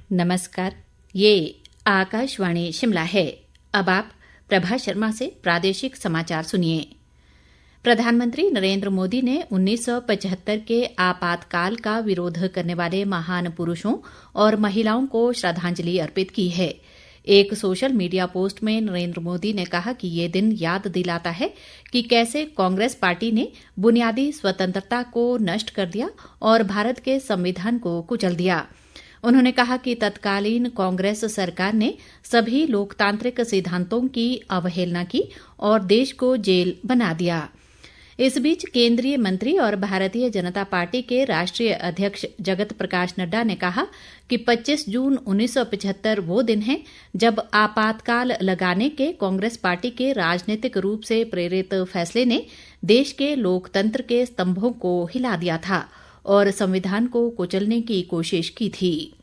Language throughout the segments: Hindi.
नमस्कार। ये आकाशवाणी शिमला है। अब आप प्रभा शर्मा से प्रादेशिक समाचार सुनिए। प्रधानमंत्री नरेंद्र मोदी ने 1975 के आपातकाल का विरोध करने वाले महान पुरुषों और महिलाओं को श्रद्धांजलि अर्पित की है। एक सोशल मीडिया पोस्ट में नरेंद्र मोदी ने कहा कि ये दिन याद दिलाता है कि कैसे कांग्रेस पार्टी ने बुनियादी स्वतंत्रता को नष्ट कर दिया और भारत के संविधान को कुचल दिया। उन्होंने कहा कि तत्कालीन कांग्रेस सरकार ने सभी लोकतांत्रिक सिद्धांतों की अवहेलना की और देश को जेल बना दिया। इस बीच केंद्रीय मंत्री और भारतीय जनता पार्टी के राष्ट्रीय अध्यक्ष जगत प्रकाश नड्डा ने कहा कि 25 जून 1975 वो दिन है जब आपातकाल लगाने के कांग्रेस पार्टी के राजनीतिक रूप से प्रेरित फैसले ने देश के लोकतंत्र के स्तंभों को हिला दिया था और संविधान को कुचलने की कोशिश की थी।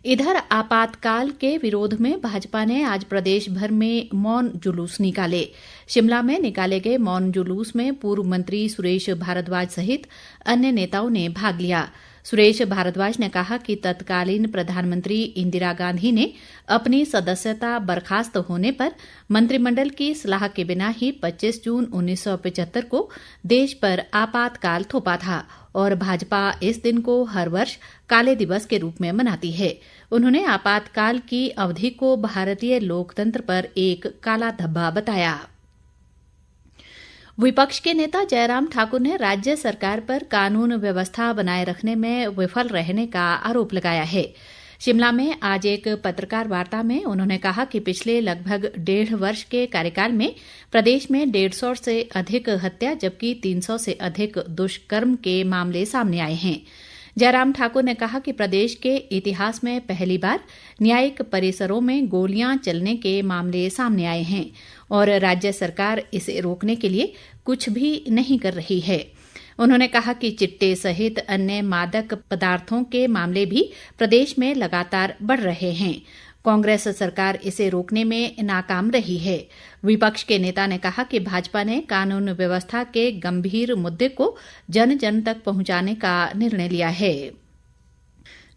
इधर आपातकाल के विरोध में भाजपा ने आज प्रदेश भर में मौन जुलूस निकाले। शिमला में निकाले गए मौन जुलूस में पूर्व मंत्री सुरेश भारद्वाज सहित अन्य नेताओं ने भाग लिया। सुरेश भारद्वाज ने कहा कि तत्कालीन प्रधानमंत्री इंदिरा गांधी ने अपनी सदस्यता बर्खास्त होने पर मंत्रिमंडल की सलाह के बिना ही 25 जून 1975 को देश पर आपातकाल थोपा था और भाजपा इस दिन को हर वर्ष काले दिवस के रूप में मनाती है। उन्होंने आपातकाल की अवधि को भारतीय लोकतंत्र पर एक काला धब्बा बताया। विपक्ष के नेता जयराम ठाकुर ने राज्य सरकार पर कानून व्यवस्था बनाए रखने में विफल रहने का आरोप लगाया है। शिमला में आज एक पत्रकार वार्ता में उन्होंने कहा कि पिछले लगभग 1.5 वर्ष के कार्यकाल में प्रदेश में 150 से अधिक हत्या जबकि 300 से अधिक दुष्कर्म के मामले सामने आए हैं। जयराम ठाकुर ने कहा कि प्रदेश के इतिहास में पहली बार न्यायिक परिसरों में गोलियां चलने के मामले सामने आए हैं और राज्य सरकार इसे रोकने के लिए कुछ भी नहीं कर रही है। उन्होंने कहा कि चिट्टे सहित अन्य मादक पदार्थों के मामले भी प्रदेश में लगातार बढ़ रहे हैं। कांग्रेस सरकार इसे रोकने में नाकाम रही है। विपक्ष के नेता ने कहा कि भाजपा ने कानून व्यवस्था के गंभीर मुद्दे को जन जन तक पहुंचाने का निर्णय लिया है।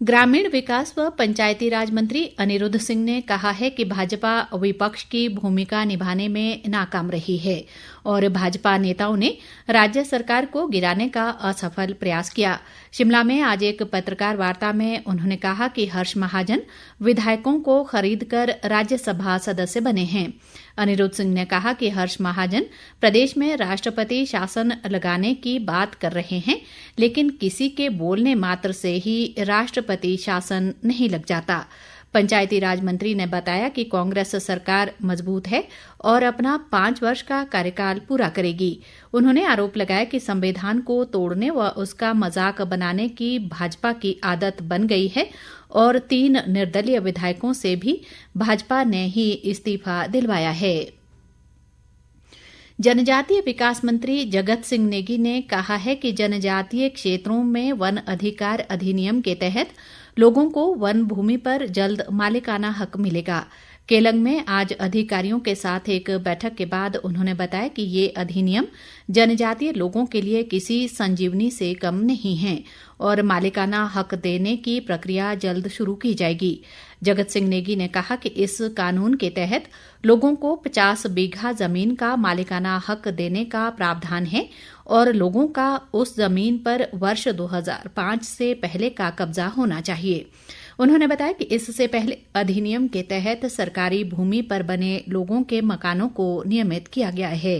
ग्रामीण विकास व पंचायती राज मंत्री अनिरुद्ध सिंह ने कहा है कि भाजपा विपक्ष की भूमिका निभाने में नाकाम रही है और भाजपा नेताओं ने राज्य सरकार को गिराने का असफल प्रयास किया। शिमला में आज एक पत्रकार वार्ता में उन्होंने कहा कि हर्ष महाजन विधायकों को खरीदकर राज्यसभा सदस्य बने हैं। अनिरुद्ध सिंह ने कहा कि हर्ष महाजन प्रदेश में राष्ट्रपति शासन लगाने की बात कर रहे हैं, लेकिन किसी के बोलने मात्र से ही राष्ट्रपति शासन नहीं लग जाता। पंचायती राज मंत्री ने बताया कि कांग्रेस सरकार मजबूत है और अपना 5 वर्ष का कार्यकाल पूरा करेगी। उन्होंने आरोप लगाया कि संविधान को तोड़ने व उसका मजाक बनाने की भाजपा की आदत बन गई है और 3 निर्दलीय विधायकों से भी भाजपा ने ही इस्तीफा दिलवाया है। जनजातीय विकास मंत्री जगत सिंह नेगी ने कहा है कि जनजातीय क्षेत्रों में वन अधिकार अधिनियम के तहत लोगों को वन भूमि पर जल्द मालिकाना हक मिलेगा। केलंग में आज अधिकारियों के साथ एक बैठक के बाद उन्होंने बताया कि ये अधिनियम जनजातीय लोगों के लिए किसी संजीवनी से कम नहीं है और मालिकाना हक देने की प्रक्रिया जल्द शुरू की जाएगी। जगत सिंह नेगी ने कहा कि इस कानून के तहत लोगों को 50 बीघा जमीन का मालिकाना हक देने का प्रावधान है और लोगों का उस जमीन पर वर्ष 2005 से पहले का कब्जा होना चाहिए। उन्होंने बताया कि इससे पहले अधिनियम के तहत सरकारी भूमि पर बने लोगों के मकानों को नियमित किया गया है।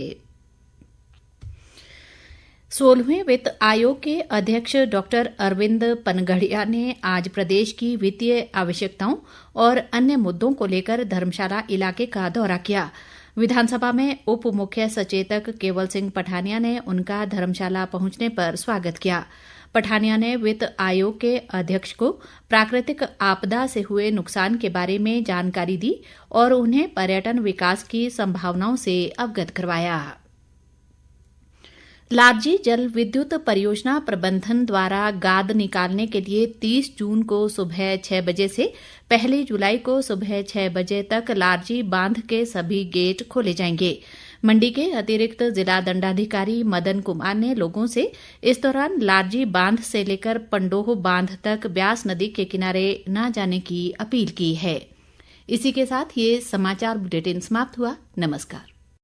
16वें वित्त आयोग के अध्यक्ष डॉक्टर अरविंद पनगढ़िया ने आज प्रदेश की वित्तीय आवश्यकताओं और अन्य मुद्दों को लेकर धर्मशाला इलाके का दौरा किया। विधानसभा में उप मुख्य सचेतक केवल सिंह पठानिया ने उनका धर्मशाला पहुंचने पर स्वागत किया। पठानिया ने वित्त आयोग के अध्यक्ष को प्राकृतिक आपदा से हुए नुकसान के बारे में जानकारी दी और उन्हें पर्यटन विकास की संभावनाओं से अवगत करवाया। लारजी जल विद्युत परियोजना प्रबंधन द्वारा गाद निकालने के लिए 30 जून को सुबह 6 बजे से 1 जुलाई को सुबह 6 बजे तक लारजी बांध के सभी गेट खोले जाएंगे। मंडी के अतिरिक्त जिला दंडाधिकारी मदन कुमार ने लोगों से इस दौरान लारजी बांध से लेकर पंडोह बांध तक ब्यास नदी के किनारे न जाने की अपील की है। इसी के साथ ये समाचार बुलेटिन समाप्त हुआ। नमस्कार।